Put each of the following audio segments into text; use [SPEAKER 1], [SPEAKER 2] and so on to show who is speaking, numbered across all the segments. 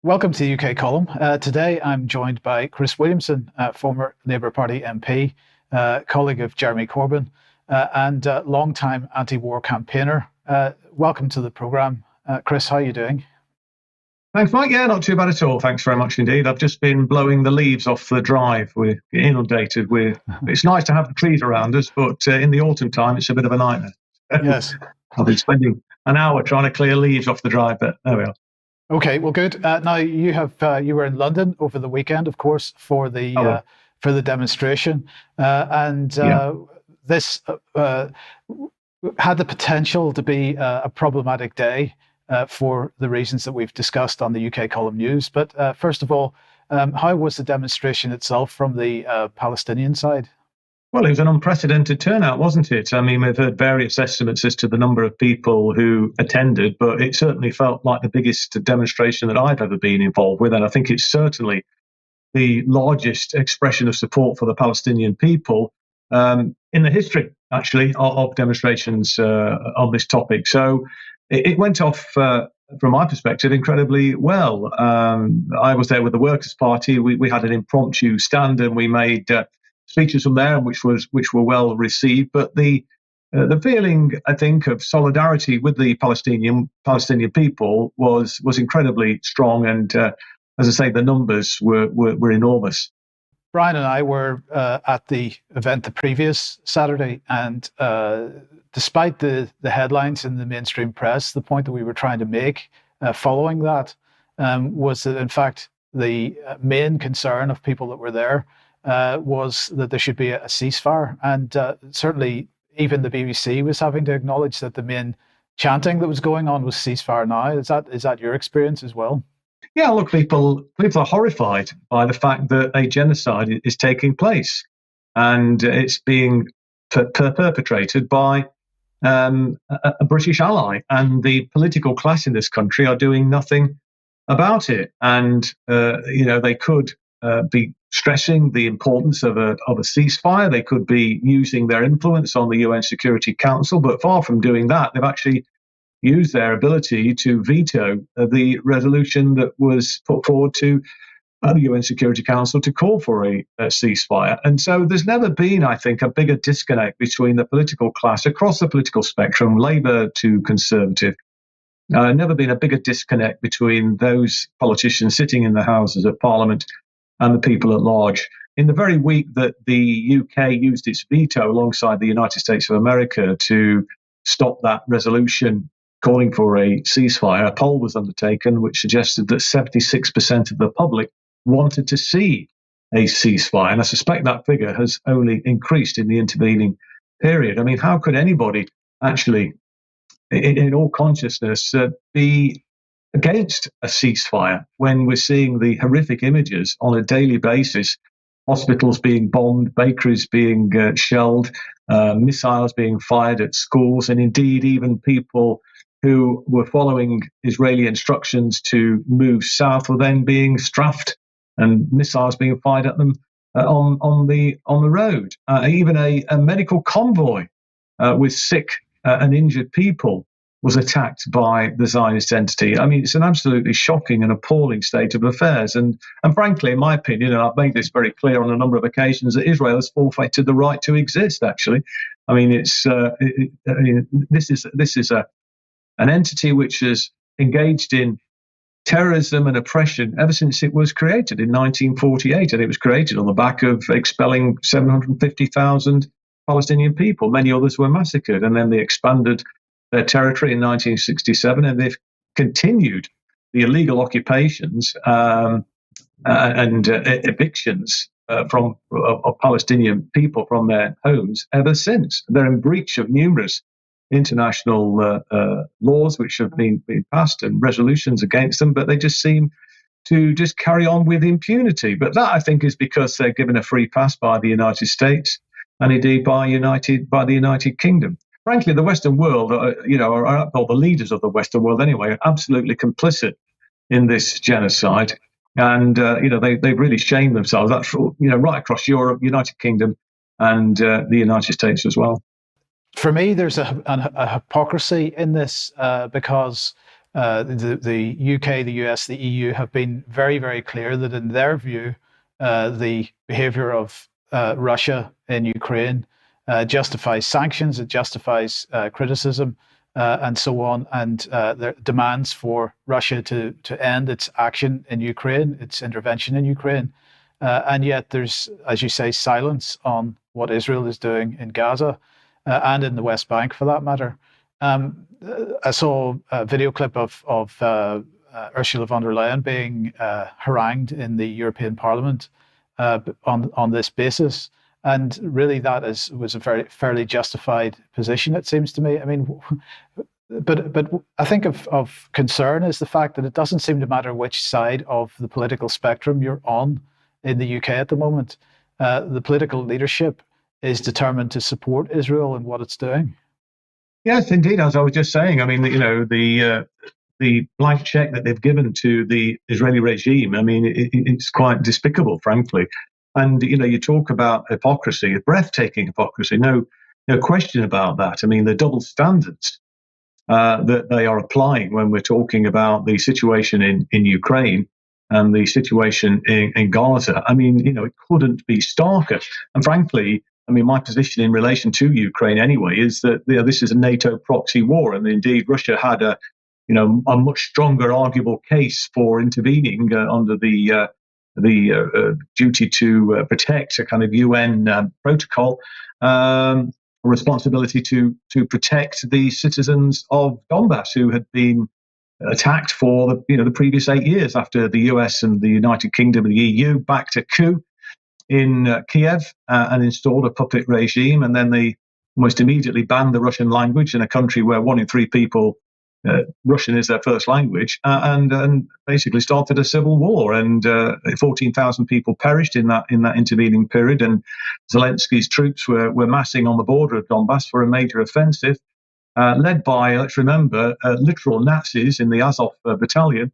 [SPEAKER 1] Welcome to the UK column. Today I'm joined by Chris Williamson, former Labour Party MP, colleague of Jeremy Corbyn, and long-time anti-war campaigner. Welcome to the programme. Chris, how are you doing?
[SPEAKER 2] Thanks, Mike. Yeah, not too bad at all. Thanks very much indeed. I've just been blowing the leaves off the drive. We're inundated with. It's nice to have the trees around us, but in the autumn time, it's a bit of a nightmare.
[SPEAKER 1] Yes.
[SPEAKER 2] I've been spending an hour trying to clear leaves off the drive, but there we are.
[SPEAKER 1] Okay, well, good. Now you were in London over the weekend, of course, for the demonstration, this had the potential to be a problematic day for the reasons that we've discussed on the UK column news. But first of all, how was the demonstration itself from the Palestinian side?
[SPEAKER 2] Well, it was an unprecedented turnout, wasn't it? I mean, we've heard various estimates as to the number of people who attended, but it certainly felt like the biggest demonstration that I've ever been involved with. And I think it's certainly the largest expression of support for the Palestinian people in the history, actually, of demonstrations on this topic. So it went off, from my perspective, incredibly well. I was there with the Workers' Party. We had an impromptu stand and we made speeches from there, which were well received. But the feeling, I think, of solidarity with the Palestinian people was incredibly strong, and as I say, the numbers were enormous.
[SPEAKER 1] Brian and I were at the event the previous Saturday, and despite the headlines in the mainstream press, the point that we were trying to make following that was that, in fact, the main concern of people that were there was that there should be a ceasefire. And certainly even the BBC was having to acknowledge that the main chanting that was going on was ceasefire now. Is that your experience as well?
[SPEAKER 2] Yeah, look, people are horrified by the fact that a genocide is taking place, and it's being perpetrated by a British ally, and the political class in this country are doing nothing about it. And they could be stressing the importance of a ceasefire. They could be using their influence on the UN Security Council, but far from doing that, they've actually used their ability to veto the resolution that was put forward to the UN Security Council to call for a ceasefire. And so there's never been, I think, a bigger disconnect between the political class across the political spectrum, Labour to Conservative. Never been a bigger disconnect between those politicians sitting in the Houses of Parliament and the people at large. In the very week that the UK used its veto alongside the United States of America to stop that resolution calling for a ceasefire, a poll was undertaken which suggested that 76% of the public wanted to see a ceasefire. And I suspect that figure has only increased in the intervening period. I mean, how could anybody actually, in all consciousness, be against a ceasefire when we're seeing the horrific images on a daily basis, hospitals being bombed, bakeries being shelled, missiles being fired at schools, and indeed even people who were following Israeli instructions to move south were then being strafed and missiles being fired at them on the road. Even a medical convoy with sick and injured people was attacked by the Zionist entity. I mean, it's an absolutely shocking and appalling state of affairs. And frankly, in my opinion, and I've made this very clear on a number of occasions, that Israel has forfeited the right to exist, actually. I mean, this is an entity which has engaged in terrorism and oppression ever since it was created in 1948. And it was created on the back of expelling 750,000 Palestinian people. Many others were massacred. And then they expanded their territory in 1967, and they've continued the illegal occupations and evictions of Palestinian people from their homes ever since. They're in breach of numerous international laws which have been passed and resolutions against them, but they just seem to just carry on with impunity. But that, I think, is because they're given a free pass by the United States and indeed by the United Kingdom. Frankly, the Western world, or the leaders of the Western world anyway, are absolutely complicit in this genocide. And, they've really shamed themselves. That's, right across Europe, United Kingdom, and the United States as well.
[SPEAKER 1] For me, there's a hypocrisy in this because The UK, the US, the EU have been very, very clear that in their view, the behavior of Russia in Ukraine justifies sanctions, it justifies criticism, and so on, and their demands for Russia to end its action in Ukraine, its intervention in Ukraine. And yet there's, as you say, silence on what Israel is doing in Gaza and in the West Bank, for that matter. I saw a video clip of Ursula von der Leyen being harangued in the European Parliament on this basis, and really that was a very fairly justified position, it seems to me. I mean, but I think of concern is the fact that it doesn't seem to matter which side of the political spectrum you're on in the UK at the moment. The political leadership is determined to support Israel and what it's doing.
[SPEAKER 2] Yes, indeed. As I was just saying, I mean, the blank check that they've given to the Israeli regime, I mean, it's quite despicable, frankly. And you talk about hypocrisy, breathtaking hypocrisy. No question about that. I mean, the double standards that they are applying when we're talking about the situation in Ukraine and the situation in Gaza. I mean, it couldn't be starker. And frankly, I mean, my position in relation to Ukraine anyway is that this is a NATO proxy war, and indeed Russia had a much stronger arguable case for intervening under the duty to protect, a kind of UN protocol, responsibility to protect the citizens of Donbass who had been attacked for the previous 8 years after the US and the United Kingdom and the EU backed a coup in Kiev and installed a puppet regime, and then they almost immediately banned the Russian language in a country where 1 in 3 people Russian is their first language, and basically started a civil war, and 14,000 people perished in that intervening period, and Zelensky's troops were massing on the border of Donbass for a major offensive, led by, let's remember, literal Nazis in the Azov battalion.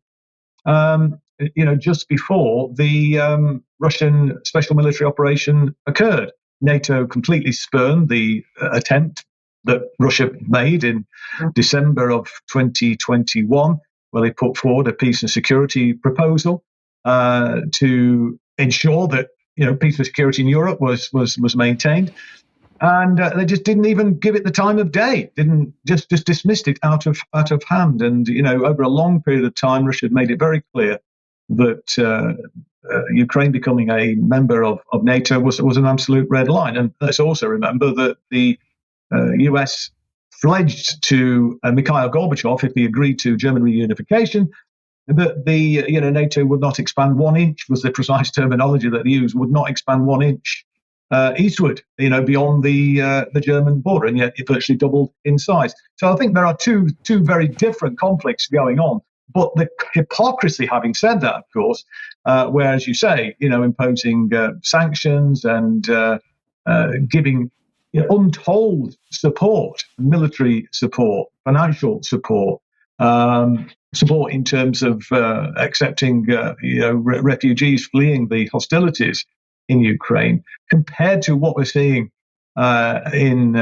[SPEAKER 2] Just before the Russian special military operation occurred. NATO completely spurned the attempt that Russia made in December of 2021, where they put forward a peace and security proposal to ensure that peace and security in Europe was maintained. And they just didn't even give it the time of day, didn't just dismissed it out of hand. And over a long period of time, Russia had made it very clear that Ukraine becoming a member of NATO was an absolute red line. And let's also remember that the US pledged to Mikhail Gorbachev, if he agreed to German reunification, that the NATO would not expand 1 inch, was the precise terminology that they used, would not expand 1 inch eastward, beyond the German border, and yet it virtually doubled in size. So I think there are two very different conflicts going on. But the hypocrisy, having said that, of course, where, as you say, imposing sanctions and giving untold support, military support, financial support, support in terms of accepting refugees fleeing the hostilities in Ukraine, compared to what we're seeing in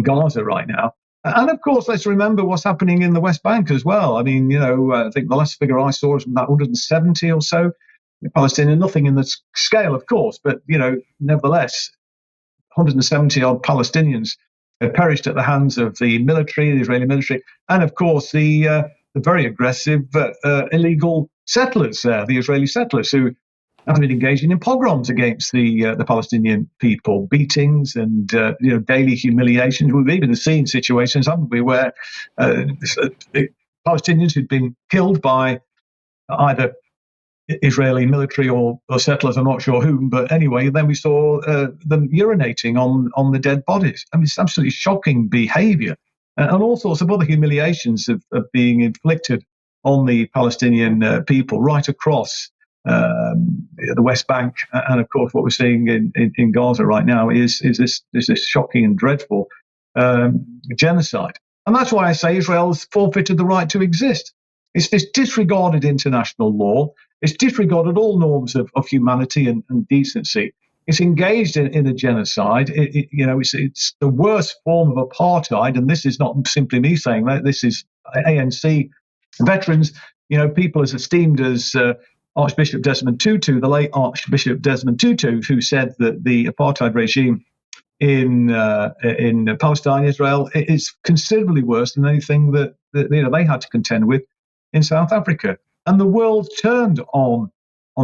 [SPEAKER 2] Gaza right now. And of course, let's remember what's happening in the West Bank as well. I mean, I think the last figure I saw was about 170 or so Palestinians, nothing in the scale, of course, but, nevertheless, 170 odd Palestinians have perished at the hands of the military, the Israeli military, and of course, the very aggressive illegal settlers there, the Israeli settlers who have been engaging in pogroms against the Palestinian people, beatings and daily humiliations. We've even seen situations, haven't we, where Palestinians who'd been killed by either Israeli military or settlers, I'm not sure whom, but anyway, then we saw them urinating on the dead bodies. I mean, it's absolutely shocking behaviour, and all sorts of other humiliations of being inflicted on the Palestinian people right across the West Bank, and of course, what we're seeing in Gaza right now is this shocking and dreadful genocide. And that's why I say Israel's forfeited the right to exist. It's disregarded international law. It's disregarded all norms of humanity and decency. It's engaged in a genocide. It's the worst form of apartheid. And this is not simply me saying that. This is ANC veterans, people as esteemed as Archbishop Desmond Tutu, the late Archbishop Desmond Tutu, who said that the apartheid regime in Palestine, Israel, is considerably worse than anything that they had to contend with in South Africa. And the world turned on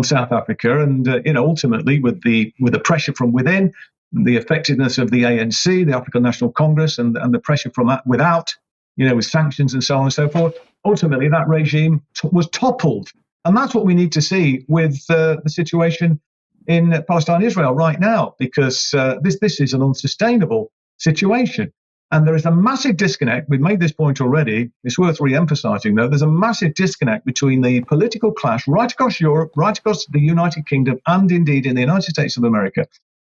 [SPEAKER 2] South Africa, and ultimately with the pressure from within, the effectiveness of the ANC, the African National Congress, and the pressure from without, with sanctions and so on and so forth. Ultimately, that regime was toppled, and that's what we need to see with the situation in Palestine, Israel right now, because this is an unsustainable situation. And there is a massive disconnect. We've made this point already. It's worth re-emphasizing, though. There's a massive disconnect between the political clash right across Europe, right across the United Kingdom, and indeed in the United States of America,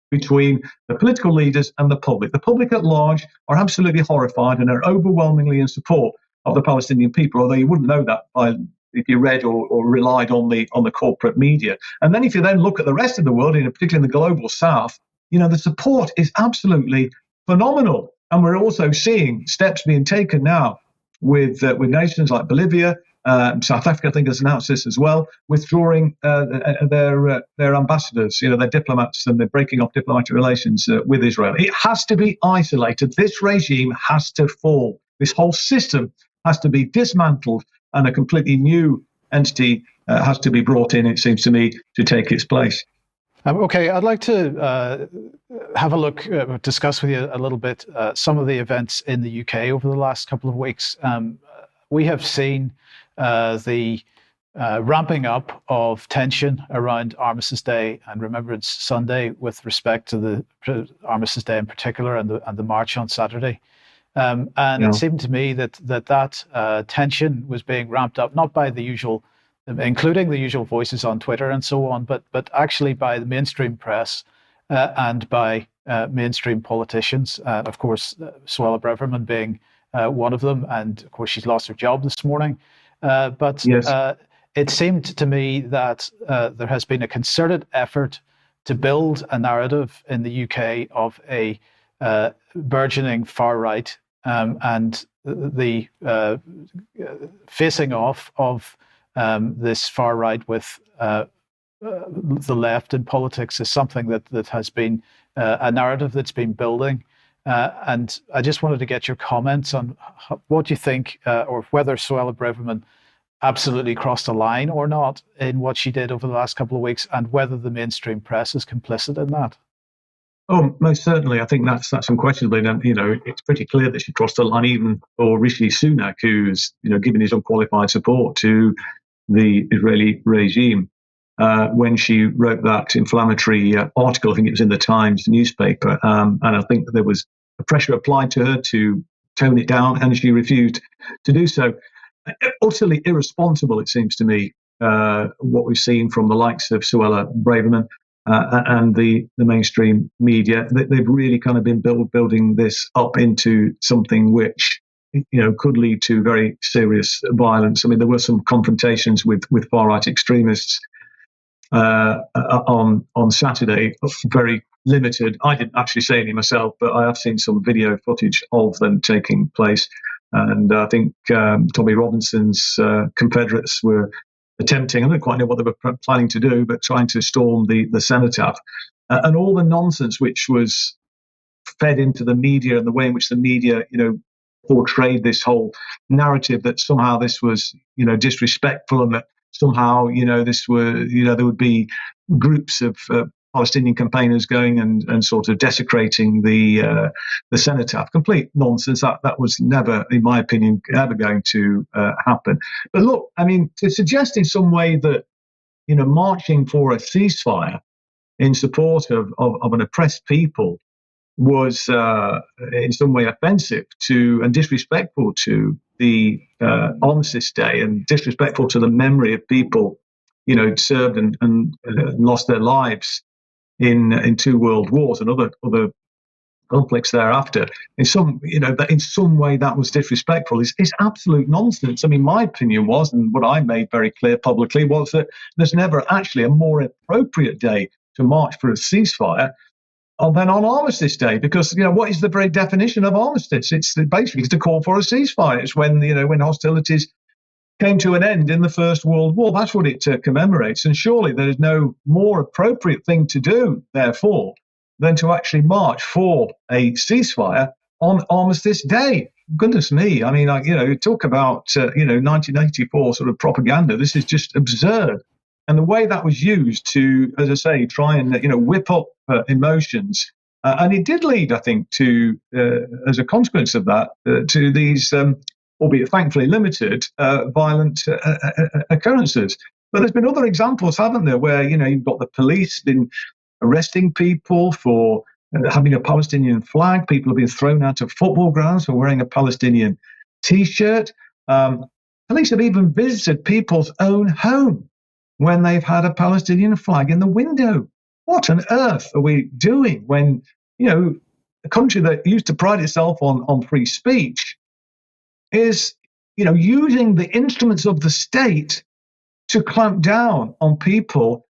[SPEAKER 2] between the political leaders and the public. The public at large are absolutely horrified and are overwhelmingly in support of the Palestinian people, although you wouldn't know that if you read or relied on the corporate media. And then if you then look at the rest of the world, particularly in the global south, the support is absolutely phenomenal. And we're also seeing steps being taken now with nations like Bolivia, South Africa, I think, has announced this as well, withdrawing their ambassadors, their diplomats, and they're breaking off diplomatic relations with Israel. It has to be isolated. This regime has to fall. This whole system has to be dismantled, and a completely new entity has to be brought in, it seems to me, to take its place.
[SPEAKER 1] Okay, I'd like to have a look, discuss with you a little bit some of the events in the UK over the last couple of weeks. We have seen the ramping up of tension around Armistice Day and Remembrance Sunday with respect to the Armistice Day in particular and the march on Saturday. It seemed to me that tension was being ramped up, not by the usual, including the usual voices on Twitter and so on, but actually by the mainstream press and by mainstream politicians. Of course, Suella Braverman being one of them, and of course she's lost her job this morning. Yes. It seemed to me that there has been a concerted effort to build a narrative in the UK of a burgeoning far right and the facing off of this far right with the left in politics is something that has been a narrative that's been building. And I just wanted to get your comments on what you think, or whether Suella Braverman absolutely crossed a line or not in what she did over the last couple of weeks, and whether the mainstream press is complicit in that.
[SPEAKER 2] Oh, most certainly. I think that's unquestionably. And, it's pretty clear that she crossed the line, even for Rishi Sunak, who's given his unqualified support to the Israeli regime. When she wrote that inflammatory article, I think it was in the Times newspaper, and I think there was a pressure applied to her to tone it down, and she refused to do so. Utterly irresponsible, it seems to me, what we've seen from the likes of Suella Braverman and the mainstream media. They've really kind of been building this up into something which could lead to very serious violence. I mean, there were some confrontations with far-right extremists on Saturday, very limited. I didn't actually see any myself, but I have seen some video footage of them taking place. And I think Tommy Robinson's Confederates were attempting, I don't quite know what they were planning to do, but trying to storm the cenotaph. And all the nonsense which was fed into the media and the way in which the media, portrayed this whole narrative that somehow this was, disrespectful, and that somehow, this were, there would be groups of Palestinian campaigners going and sort of desecrating the cenotaph. Complete nonsense. That was never, in my opinion, ever going to happen. But look, I mean, to suggest in some way that, marching for a ceasefire in support of an oppressed people was in some way offensive to and disrespectful to the Armistice Day, and disrespectful to the memory of people, served and lost their lives in two world wars and other conflicts thereafter. In some way that was disrespectful is absolute nonsense. I mean, my opinion was, and what I made very clear publicly, was that there's never actually a more appropriate day to march for a ceasefire than on Armistice Day, because what is the very definition of armistice? It's basically to call for a ceasefire. It's when when hostilities came to an end in the First World War. That's what it commemorates. And surely there is no more appropriate thing to do, therefore, than to actually march for a ceasefire on Armistice Day. Goodness me. I mean, talk about, 1984 sort of propaganda. This is just absurd. And the way that was used to, as I say, try and, whip up emotions. And it did lead, I think, to, as a consequence of that, to these, albeit thankfully limited, violent occurrences. But there's been other examples, haven't there, where, you've got the police been arresting people for having a Palestinian flag. People have been thrown out of football grounds for wearing a Palestinian T-shirt. Police have even visited people's own home when they've had a Palestinian flag in the window. What on earth are we doing when, a country that used to pride itself on free speech is, using the instruments of the state to clamp down on people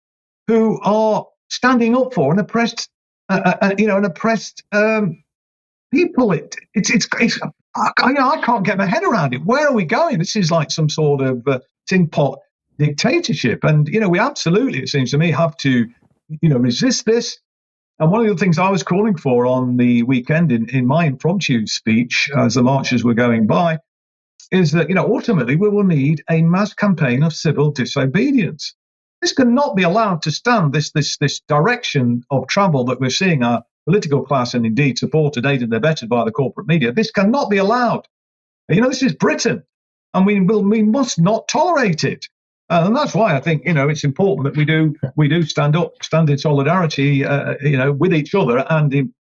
[SPEAKER 2] who are standing up for an oppressed people. I can't get my head around it. Where are we going? This is like some sort of tin pot dictatorship, and we absolutely, it seems to me, have to resist this. And one of the things I was calling for on the weekend in my impromptu speech as the marchers were going by is that ultimately we will need a mass campaign of civil disobedience. This cannot be allowed to stand, this direction of travel that we're seeing our political class and indeed supported, aided and abetted by the corporate media. This cannot be allowed. This is Britain, and we must not tolerate it. And that's why I think it's important that we do stand in solidarity, with each other and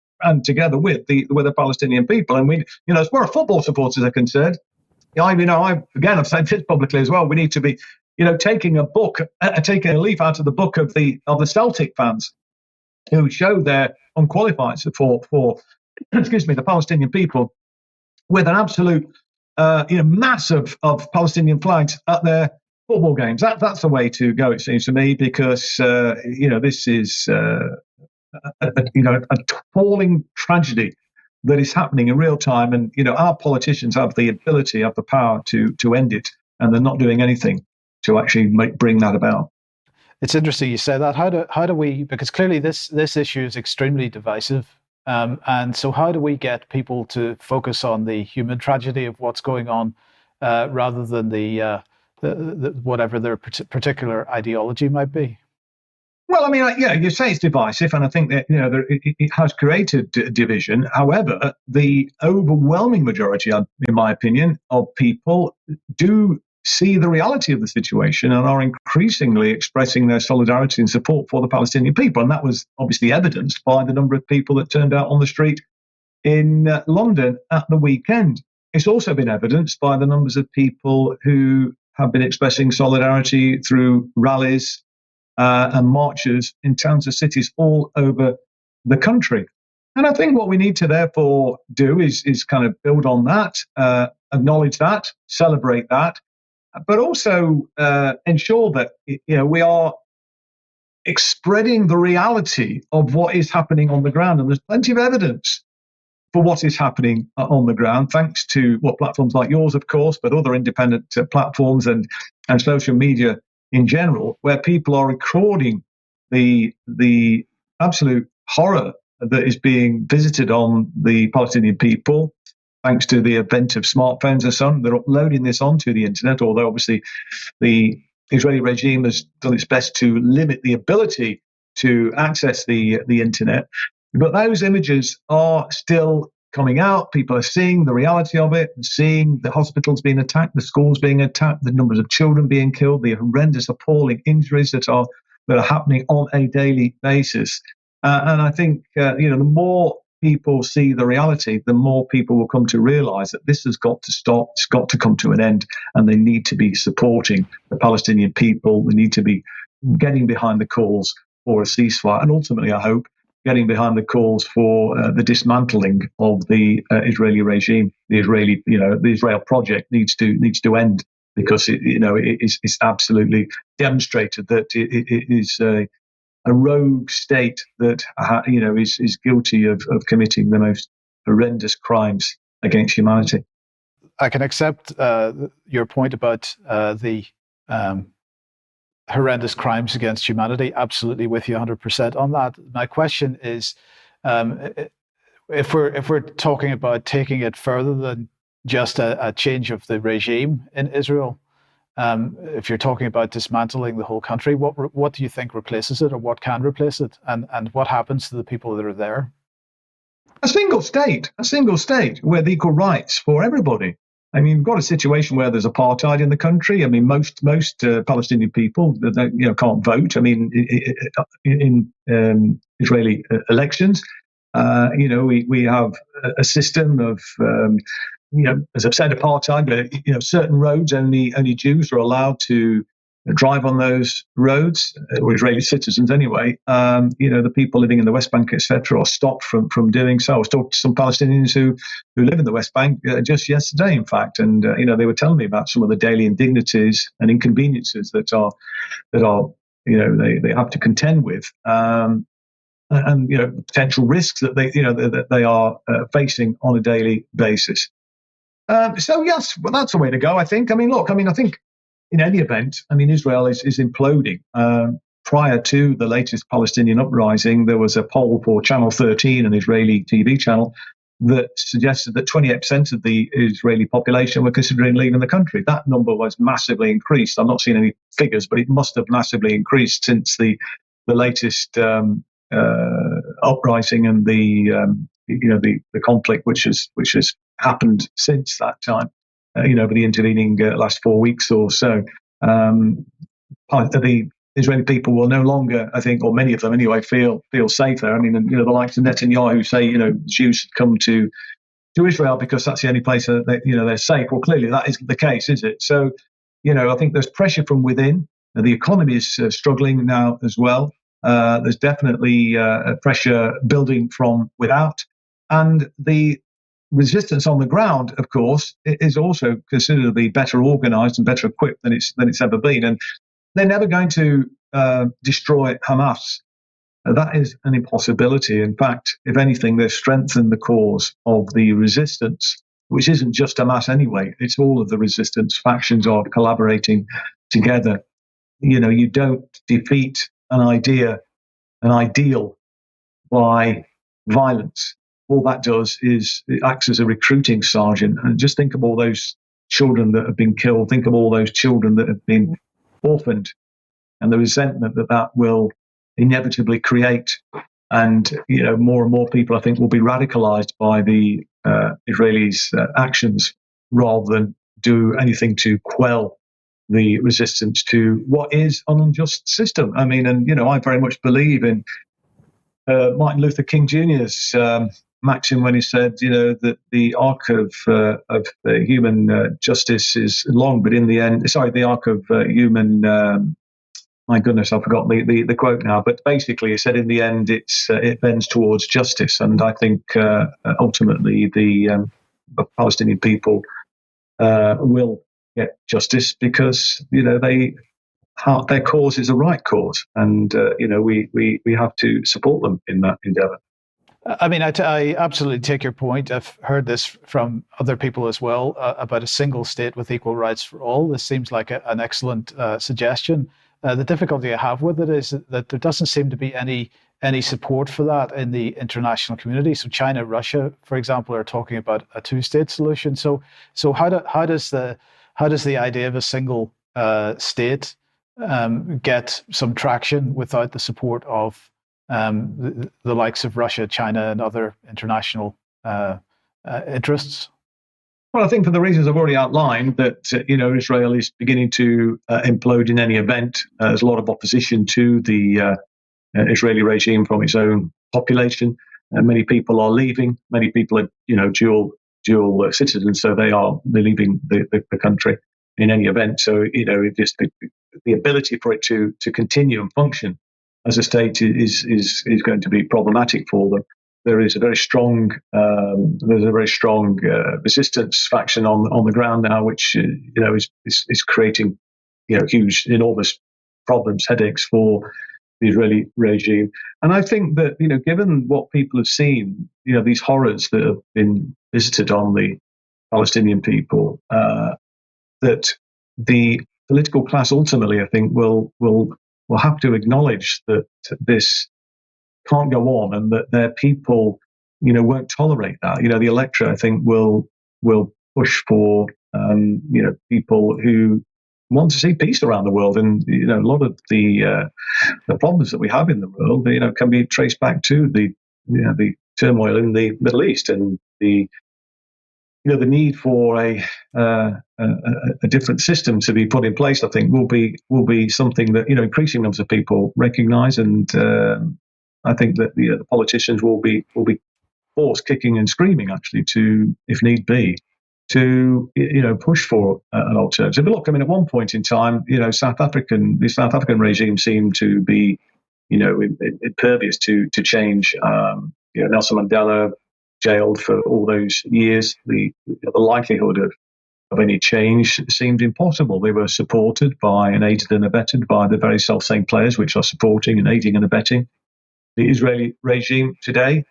[SPEAKER 2] together with the Palestinian people. And we, as far as football supporters are concerned, I've said this publicly as well. We need to be, taking a leaf out of the book of the Celtic fans, who show their unqualified support for, the Palestinian people, with an absolute, mass of Palestinian flags at their football games. That's the way to go, it seems to me, because this is a appalling tragedy that is happening in real time, and our politicians have the ability, have the power to end it, and they're not doing anything to actually bring that about.
[SPEAKER 1] It's interesting you say that. How do we? Because clearly this issue is extremely divisive, and so how do we get people to focus on the human tragedy of what's going on, rather than the whatever their particular ideology might be?
[SPEAKER 2] Well, I mean, you say it's divisive, and I think that it has created division. However, the overwhelming majority, in my opinion, of people do see the reality of the situation and are increasingly expressing their solidarity and support for the Palestinian people. And that was obviously evidenced by the number of people that turned out on the street in London at the weekend. It's also been evidenced by the numbers of people who have been expressing solidarity through rallies and marches in towns and cities all over the country. And I think what we need to therefore do is kind of build on that, acknowledge that, celebrate that, but also ensure that we are spreading the reality of what is happening on the ground. And there's plenty of evidence for what is happening on the ground, thanks to platforms like yours, of course, but other independent platforms and social media in general, where people are recording the absolute horror that is being visited on the Palestinian people, thanks to the advent of smartphones and so on. They're uploading this onto the internet, although obviously the Israeli regime has done its best to limit the ability to access the internet. But those images are still coming out. People are seeing the reality of it, seeing the hospitals being attacked, the schools being attacked, the numbers of children being killed, the horrendous, appalling injuries that are happening on a daily basis. And I think the more people see the reality, the more people will come to realize that this has got to stop. It's got to come to an end, and they need to be supporting the Palestinian people. They need to be getting behind the calls for a ceasefire, and ultimately, I hope, getting behind the calls for the dismantling of the Israeli regime. The Israel project needs to end, because it's absolutely demonstrated that it is a rogue state that is guilty of committing the most horrendous crimes against humanity.
[SPEAKER 1] I can accept your point about the horrendous crimes against humanity. Absolutely with you 100% on that. My question is, um, if we're talking about taking it further than just a change of the regime in Israel, if you're talking about dismantling the whole country, what do you think replaces it, or what can replace it, and what happens to the people that are there?
[SPEAKER 2] A single state with equal rights for everybody. I mean, you've got a situation where there's apartheid in the country. I mean, most Palestinian people can't vote. I mean, in Israeli elections, we have a system of as I've said, apartheid. But certain roads only Jews are allowed to drive on those roads, or Israeli citizens anyway. The people living in the West Bank, etc., are stopped from doing so. I was talking to some Palestinians who live in the West Bank just yesterday, in fact, and they were telling me about some of the daily indignities and inconveniences that are they have to contend with. And potential risks that they are facing on a daily basis. So yes, well, that's the way to go. I think. I think in any event, Israel is imploding. Prior to the latest Palestinian uprising, there was a poll for Channel 13, an Israeli TV channel, that suggested that 28% of the Israeli population were considering leaving the country. That number was massively increased. I'm not seeing any figures, but it must have massively increased since the latest uprising and the conflict which has happened since that time. Over the intervening last 4 weeks or so, the Israeli people will no longer, I think, or many of them anyway, feel safer. The likes of Netanyahu say, Jews should come to Israel because that's the only place that they're safe. Well, clearly that isn't the case, is it? So, I think there's pressure from within. The economy is struggling now as well. There's definitely pressure building from without, and the resistance on the ground, of course, is also considerably better organised and better equipped than it's ever been. And they're never going to destroy Hamas. That is an impossibility. In fact, if anything, they've strengthened the cause of the resistance, which isn't just Hamas anyway. It's all of the resistance factions are collaborating together. You don't defeat an ideal by violence. All that does is it acts as a recruiting sergeant. And just think of all those children that have been killed. Think of all those children that have been orphaned, and the resentment that will inevitably create. And more and more people, I think, will be radicalized by the Israelis' actions rather than do anything to quell the resistance to what is an unjust system. I very much believe in Martin Luther King Jr.'s maxim when he said, that the arc of human justice is long, but in the end, the arc of human. My goodness, I forgot the quote now. But basically, he said, in the end, it bends towards justice, and I think ultimately the Palestinian people will get justice because their cause is a right cause, and we have to support them in that endeavour.
[SPEAKER 1] I absolutely take your point. I've heard this from other people as well about a single state with equal rights for all. This seems like an excellent suggestion. The difficulty I have with it is that there doesn't seem to be any support for that in the international community. So China, Russia, for example, are talking about a two-state solution. So how does the idea of a single state get some traction without the support of the likes of Russia, China, and other international interests?
[SPEAKER 2] Well, I think for the reasons I've already outlined, that Israel is beginning to implode in any event. There's a lot of opposition to the Israeli regime from its own population, and many people are leaving. Many people are dual citizens, so they're leaving the country in any event. So just the ability for it to continue and function as a state is going to be problematic for them. There is a very strong resistance faction on the ground now, which is creating huge, enormous problems, headaches for the Israeli regime. And I think that given what people have seen, these horrors that have been visited on the Palestinian people, that the political class ultimately, I think, will have to acknowledge that this can't go on, and that their people, won't tolerate that. The electorate, I think, will push for people who want to see peace around the world, and a lot of the problems that we have in the world, can be traced back to the turmoil in the Middle East, and the need for a different system to be put in place. I think will be something that increasing numbers of people recognise, and I think that the politicians will be forced kicking and screaming, actually, to, if need be, to push for an alternative. But look, I mean, at one point in time, the South African regime seemed to be impervious to change. Nelson Mandela jailed for all those years. The likelihood of any change seemed impossible. They were supported by and aided and abetted by the very self-same players which are supporting and aiding and abetting the Israeli regime today.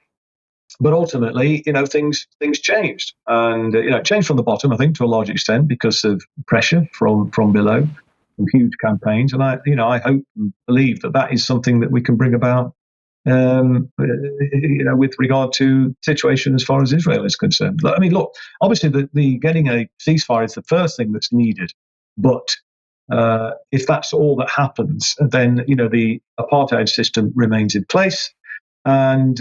[SPEAKER 2] But ultimately, things changed, and changed from the bottom, I think, to a large extent because of pressure from below, from huge campaigns. And I hope and believe that is something that we can bring about, with regard to situation as far as Israel is concerned. I mean, look, obviously, the getting a ceasefire is the first thing that's needed, but if that's all that happens, then the apartheid system remains in place, and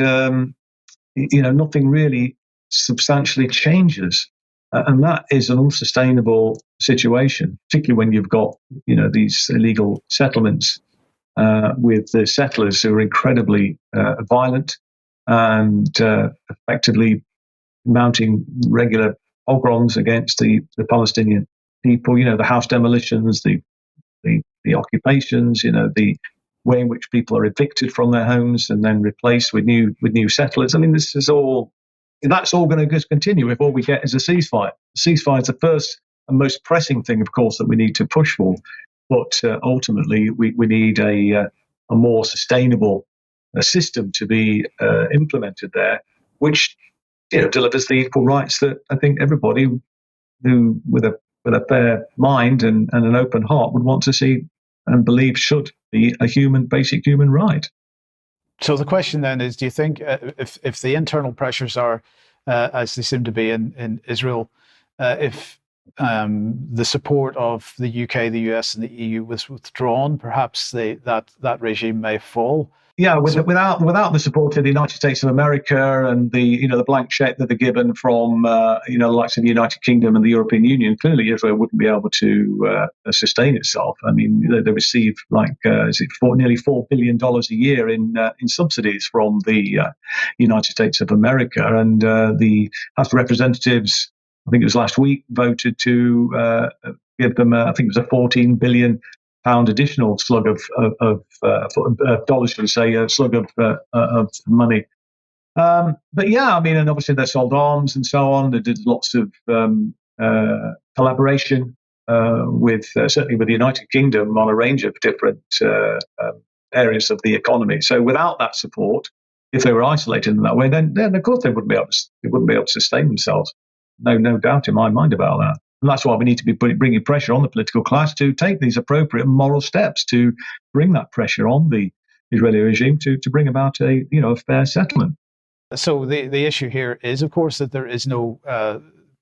[SPEAKER 2] nothing really substantially changes. And that is an unsustainable situation, particularly when you've got, these illegal settlements with the settlers who are incredibly violent and effectively mounting regular pogroms against the Palestinian people. The house demolitions, the occupations, the way in which people are evicted from their homes and then replaced with new settlers. I mean, that's all going to just continue if all we get is a ceasefire. The ceasefire is the first and most pressing thing, of course, that we need to push for. But ultimately, we need a more sustainable system to be implemented there, which delivers the equal rights that I think everybody who with a fair mind and an open heart would want to see and believe should be a basic human right.
[SPEAKER 1] So the question then is, do you think if the internal pressures are, as they seem to be in Israel, if the support of the UK, the US and the EU was withdrawn, perhaps that regime may fall?
[SPEAKER 2] Yeah, without the support of the United States of America and the blank check that they're given from the likes of the United Kingdom and the European Union, clearly Israel wouldn't be able to sustain itself. I mean, they receive nearly $4 billion a year in subsidies from the United States of America, and the House of Representatives, I think it was last week, voted to give them, I think it was a £14 billion additional slug of dollars, should we say, a slug of money. But yeah, I mean, and obviously they sold arms and so on. They did lots of collaboration with certainly with the United Kingdom on a range of different areas of the economy. So without that support, if they were isolated in that way, then of course they wouldn't be able to sustain themselves. No doubt in my mind about that. And that's why we need to be bringing pressure on the political class to take these appropriate moral steps to bring that pressure on the Israeli regime to bring about a fair settlement.
[SPEAKER 1] So the issue here is, of course, that there is no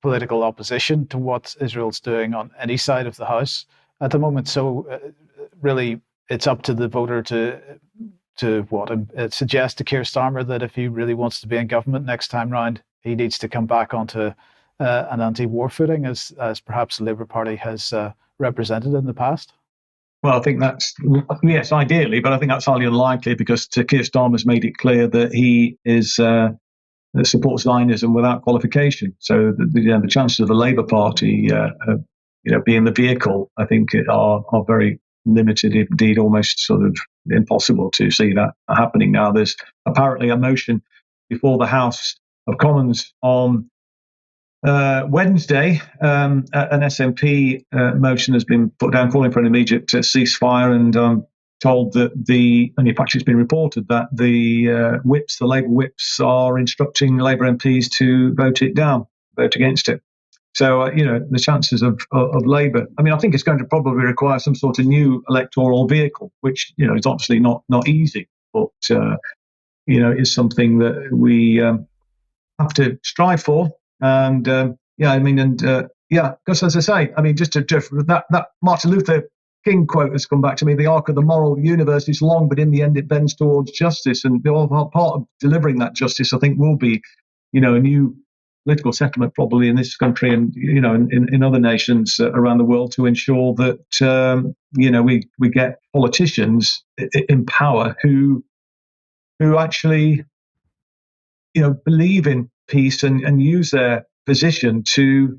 [SPEAKER 1] political opposition to what Israel's doing on any side of the House at the moment. So really, it's up to the voter to suggest to Keir Starmer that if he really wants to be in government next time round, he needs to come back onto an anti-war footing, as perhaps the Labour Party has represented in the past?
[SPEAKER 2] Well, I think that's, yes, ideally, but I think that's highly unlikely because Keir Starmer's made it clear that he supports Zionism without qualification. So the chances of the Labour Party being the vehicle, I think, are very limited, indeed almost sort of impossible to see that happening now. There's apparently a motion before the House of Commons on Wednesday, an SNP motion has been put down calling for an immediate ceasefire, and I'm told that and in fact it's been reported that the Labour whips are instructing Labour MPs to vote against it. So, the chances of Labour, I mean, I think it's going to probably require some sort of new electoral vehicle, which, is obviously not easy, but, is something that we have to strive for. And, because as I say, I mean, just that Martin Luther King quote has come back to me: the arc of the moral universe is long, but in the end it bends towards justice. And part of delivering that justice, I think, will be, a new political settlement probably in this country and, in other nations around the world, to ensure that, we get politicians in power who actually, believe in peace and use their position to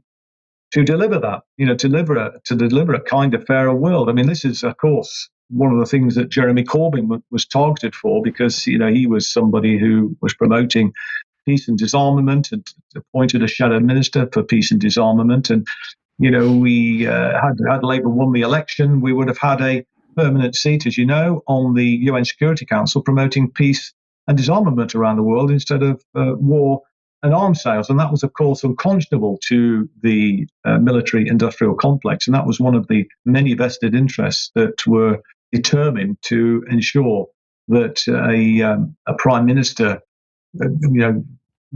[SPEAKER 2] deliver that, to deliver a kinder, fairer world. I mean, this is, of course, one of the things that Jeremy Corbyn was targeted for, because, he was somebody who was promoting peace and disarmament and appointed a shadow minister for peace and disarmament. And, we had Labour won the election, we would have had a permanent seat, as you know, on the UN Security Council, promoting peace and disarmament around the world instead of war and arms sales. And that was, of course, unconscionable to the military-industrial complex. And that was one of the many vested interests that were determined to ensure that a prime minister,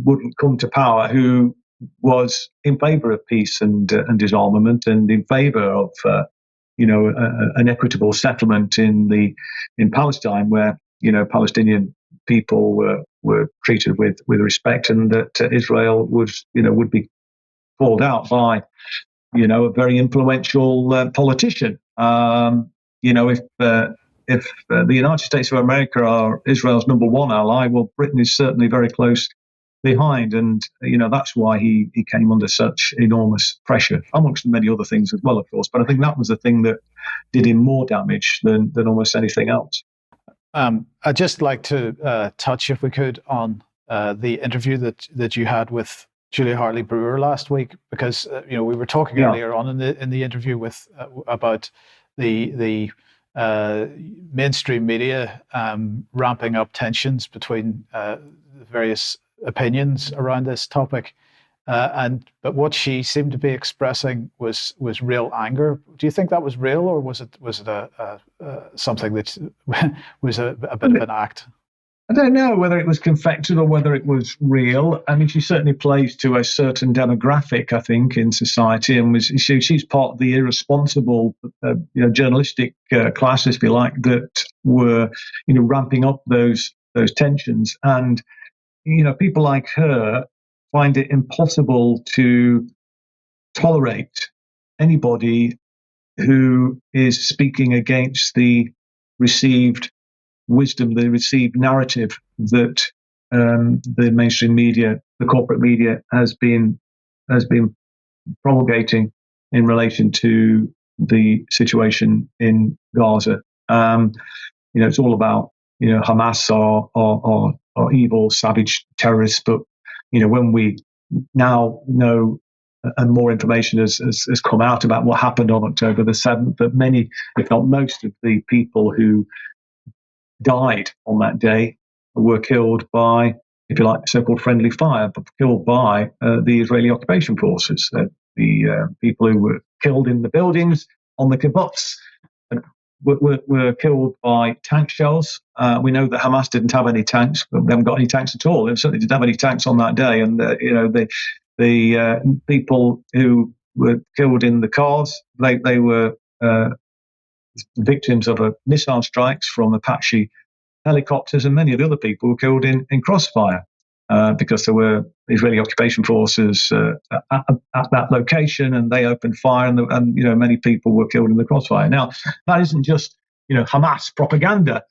[SPEAKER 2] wouldn't come to power who was in favour of peace and disarmament, and in favour of an equitable settlement in Palestine, where Palestinian people were treated with respect, and that Israel would be called out by a very influential politician. If the United States of America are Israel's number one ally, well, Britain is certainly very close behind, and that's why he came under such enormous pressure, amongst many other things as well, of course. But I think that was the thing that did him more damage than almost anything else.
[SPEAKER 1] I'd just like to touch, if we could, on the interview that you had with Julia Hartley-Brewer last week, because we were talking earlier on in the interview with about the mainstream media ramping up tensions between various opinions around this topic, but what she seemed to be expressing was real anger. Do you think that was real, or was it something that was a bit of an act?
[SPEAKER 2] I don't know whether it was confected or whether it was real. I mean, she certainly plays to a certain demographic, I think, in society, and she's part of the irresponsible, journalistic class, if you like, that were, ramping up those tensions. And people like her find it impossible to tolerate anybody who is speaking against the received wisdom, the received narrative that the mainstream media, the corporate media, has been promulgating in relation to the situation in Gaza. It's all about Hamas are evil, savage terrorists, but when we now know and more information has come out about what happened on October the 7th, that many, if not most, of the people who died on that day were killed by, if you like, so-called friendly fire, but killed by the Israeli occupation forces. The people who were killed in the buildings on the kibbutz were killed by tank shells. We know that Hamas didn't have any tanks. They haven't got any tanks at all. They certainly didn't have any tanks on that day. And the people who were killed in the cars, they were victims of missile strikes from Apache helicopters, and many of the other people were killed in crossfire because there were Israeli occupation forces at that location, and they opened fire, and many people were killed in the crossfire. Now, that isn't just Hamas propaganda.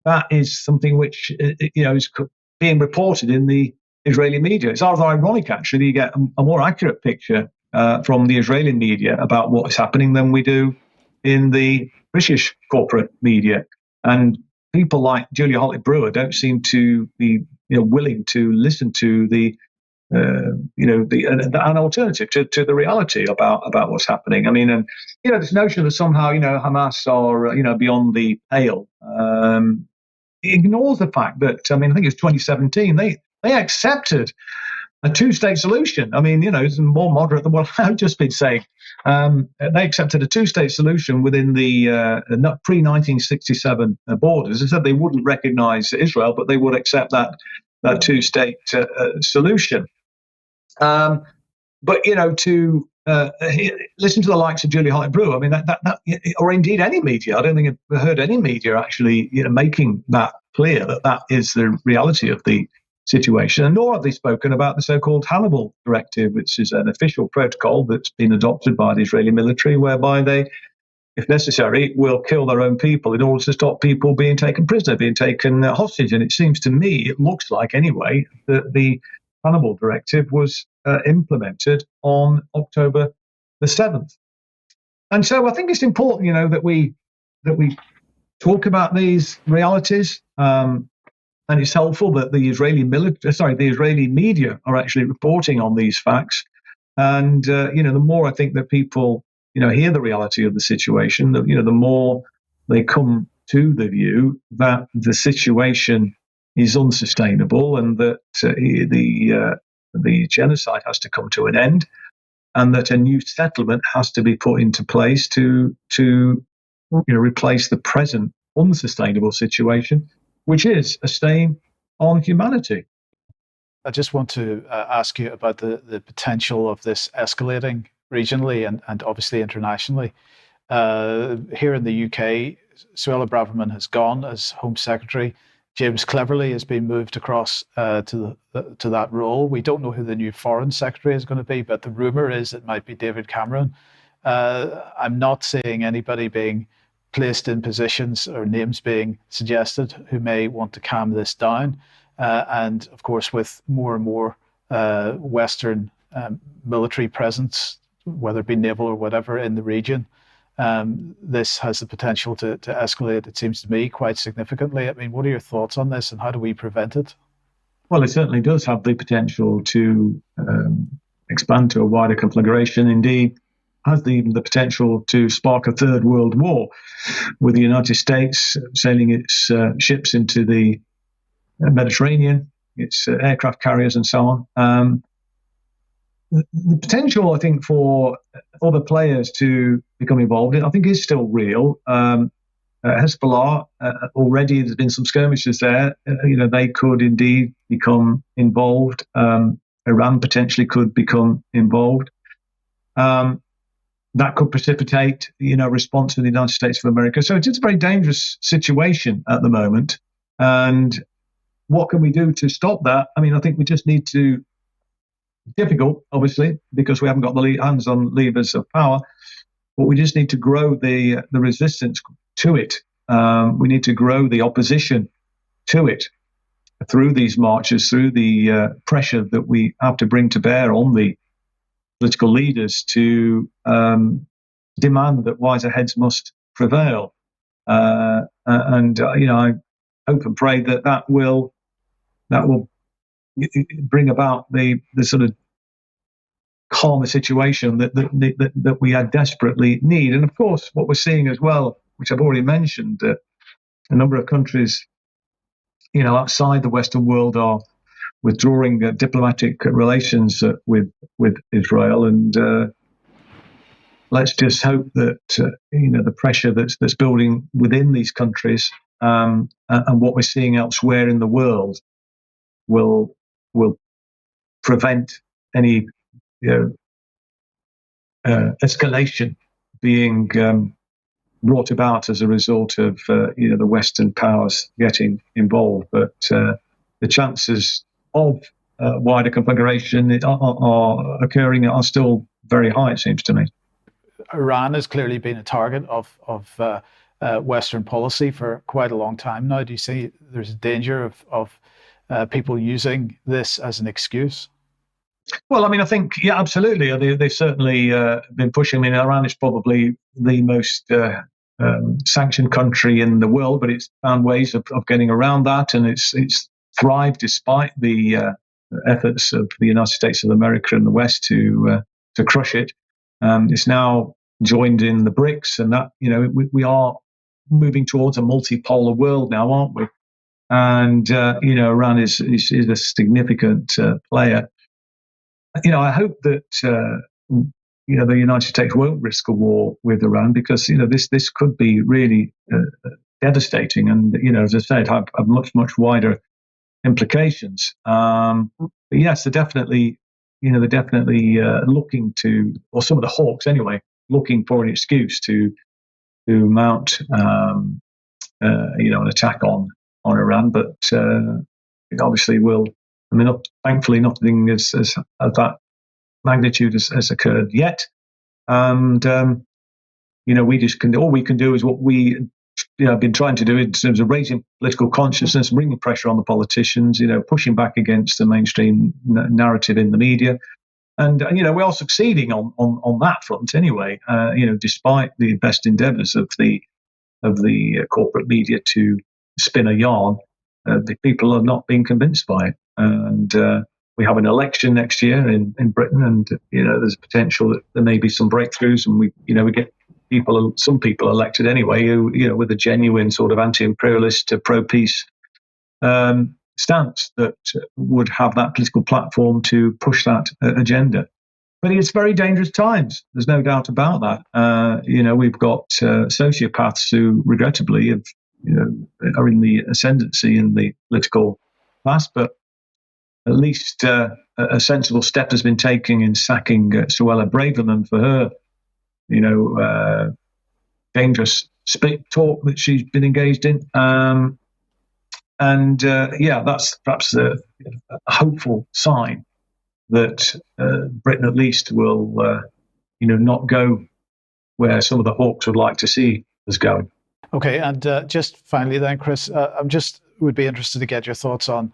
[SPEAKER 2] That is something which is being reported in the Israeli media. It's rather ironic, actually. You get a more accurate picture from the Israeli media about what is happening than we do in the British corporate media. And people like Julia Hartley-Brewer don't seem to be willing to listen to an alternative to the reality about what's happening. I mean, and this notion that somehow Hamas are beyond the pale ignores the fact that, I mean, I think it's 2017 they accepted a two-state solution. I mean, it's more moderate than what I've just been saying. They accepted a two-state solution within the pre-1967 borders. They said they wouldn't recognize Israel, but they would accept that two-state solution. But to listen to the likes of Julie Hart-Brewer, I mean, that or indeed any media. I don't think I've heard any media actually making that clear that is the reality of the situation. And nor have they spoken about the so-called Hannibal Directive, which is an official protocol that's been adopted by the Israeli military, whereby they, if necessary, will kill their own people in order to stop people being taken prisoner, being taken hostage. And it seems to me, it looks like anyway, that the Hannibal Directive was implemented on October the 7th. And so I think it's important, that we talk about these realities. And it's helpful that the Israeli media are actually reporting on these facts. And the more I think that people hear the reality of the situation, the more they come to the view that the situation is unsustainable and that the genocide has to come to an end, and that a new settlement has to be put into place to replace the present unsustainable situation, which is a stain on humanity.
[SPEAKER 1] I just want to ask you about the potential of this escalating regionally and obviously internationally. Here in the UK, Suella Braverman has gone as Home Secretary. James Cleverly has been moved across to that role. We don't know who the new Foreign Secretary is going to be, but the rumour is it might be David Cameron. I'm not seeing anybody being placed in positions or names being suggested who may want to calm this down. And of course, with more and more Western military presence, whether it be naval or whatever, in the region, this has the potential to escalate, it seems to me, quite significantly. I mean, what are your thoughts on this and how do we prevent it?
[SPEAKER 2] Well, it certainly does have the potential to expand to a wider conflagration. Indeed, has even the potential to spark a third world war, with the United States sailing its ships into the Mediterranean, its aircraft carriers and so on. The potential, I think, for other players to become involved, I think, is still real. Hezbollah, already there's been some skirmishes there. They could indeed become involved. Iran potentially could become involved. That could precipitate, response from the United States of America. So it's a very dangerous situation at the moment. And what can we do to stop that? I mean, I think we just need to, difficult, obviously, because we haven't got the hands on levers of power, but we just need to grow the resistance to it. We need to grow the opposition to it through these marches, through the pressure that we have to bring to bear on the political leaders to demand that wiser heads must prevail. I hope and pray that will bring about the sort of calmer situation that we desperately need. And of course, what we're seeing as well, which I've already mentioned, a number of countries, outside the Western world are withdrawing diplomatic relations with Israel, and let's just hope that the pressure that's building within these countries and what we're seeing elsewhere in the world will prevent any escalation being brought about as a result of the Western powers getting involved. But the chances of wider conflagration are occurring are still very high, it seems to me.
[SPEAKER 1] Iran has clearly been a target of Western policy for quite a long time now. Do you see there's a danger of people using this as an excuse?
[SPEAKER 2] Well, I mean, I think, yeah, absolutely. They've certainly been pushing. I mean, Iran is probably the most sanctioned country in the world, but it's found ways of getting around that, and it's thrived despite the efforts of the United States of America and the West to crush it. It's now joined in the BRICS, and that we are moving towards a multipolar world now, aren't we? And Iran is a significant player. I hope that the United States won't risk a war with Iran, because this could be really devastating, and as I said, have much wider implications. But yes, they're definitely looking to, or some of the hawks anyway, looking for an excuse to mount an attack on Iran. But it obviously will. I mean, thankfully, nothing as of that magnitude has occurred yet, and we just can. All we can do is what we have been trying to do in terms of raising political consciousness, bringing pressure on the politicians, pushing back against the mainstream narrative in the media. And we are succeeding on that front anyway. Despite the best endeavours of the corporate media to spin a yarn, the people are not being convinced by it. And we have an election next year in Britain, and there's a potential that there may be some breakthroughs, and we get some people elected anyway who with a genuine sort of anti-imperialist, pro-peace stance that would have that political platform to push that agenda. But it's very dangerous times. There's no doubt about that. We've got sociopaths who, regrettably, are in the ascendancy in the political class. But at least a sensible step has been taken in sacking Suella Braverman for her, dangerous split talk that she's been engaged in. That's perhaps a hopeful sign that Britain at least will, not go where some of the hawks would like to see us going.
[SPEAKER 1] Okay, and just finally then, Chris, would be interested to get your thoughts on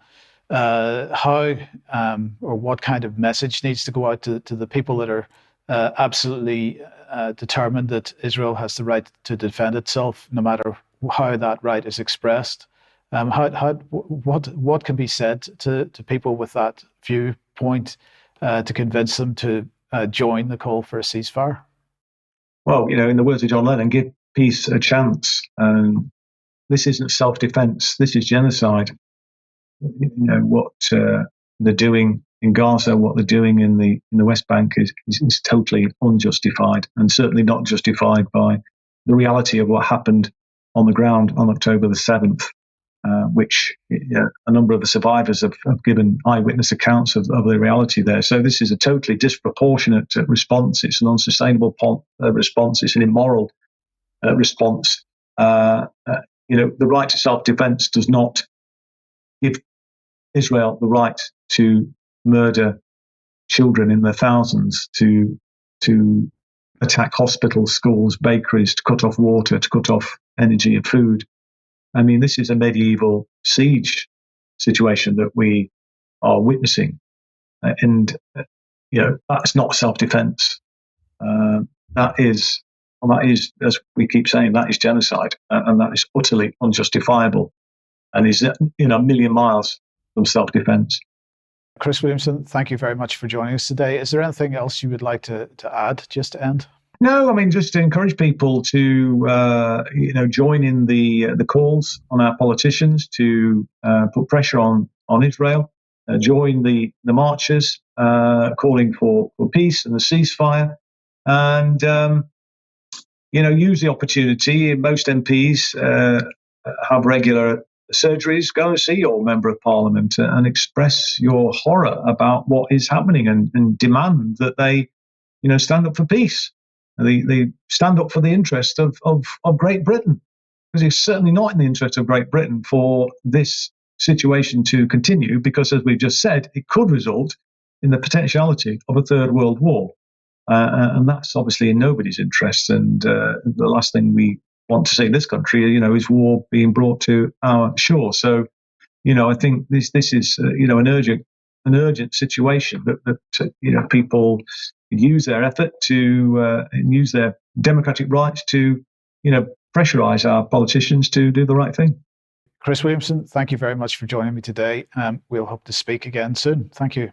[SPEAKER 1] how or what kind of message needs to go out to the people that are absolutely determined that Israel has the right to defend itself, no matter how that right is expressed. What can be said to people with that viewpoint to convince them to join the call for a ceasefire?
[SPEAKER 2] Well, in the words of John Lennon, give peace a chance. This isn't self-defense. This is genocide. What they're doing in Gaza, what they're doing in the West Bank is totally unjustified, and certainly not justified by the reality of what happened on the ground on October the 7th. Which a number of the survivors have given eyewitness accounts of the reality there. So this is a totally disproportionate response. It's an unsustainable response. It's an immoral response. The right to self-defense does not give Israel the right to murder children in their thousands, to attack hospitals, schools, bakeries, to cut off water, to cut off energy and food. I mean, this is a medieval siege situation that we are witnessing. And that's not self-defense. That is, as we keep saying, that is genocide. And that is utterly unjustifiable and is, a million miles from self-defense.
[SPEAKER 1] Chris Williamson, thank you very much for joining us today. Is there anything else you would like to add just to end?
[SPEAKER 2] No, I mean, just to encourage people to, join in the calls on our politicians to put pressure on Israel, join the marches calling for peace and the ceasefire, and, use the opportunity. Most MPs have regular surgeries. Go and see your member of parliament and express your horror about what is happening, and demand that they, stand up for peace. They stand up for the interest of Great Britain, because it's certainly not in the interest of Great Britain for this situation to continue, because, as we've just said, it could result in the potentiality of a third world war. And that's obviously in nobody's interest. And the last thing we want to see in this country, is war being brought to our shore. So, I think this is, an urgent situation that people use their effort to use their democratic rights to, pressurize our politicians to do the right thing.
[SPEAKER 1] Chris Williamson, thank you very much for joining me today. We'll hope to speak again soon. Thank you.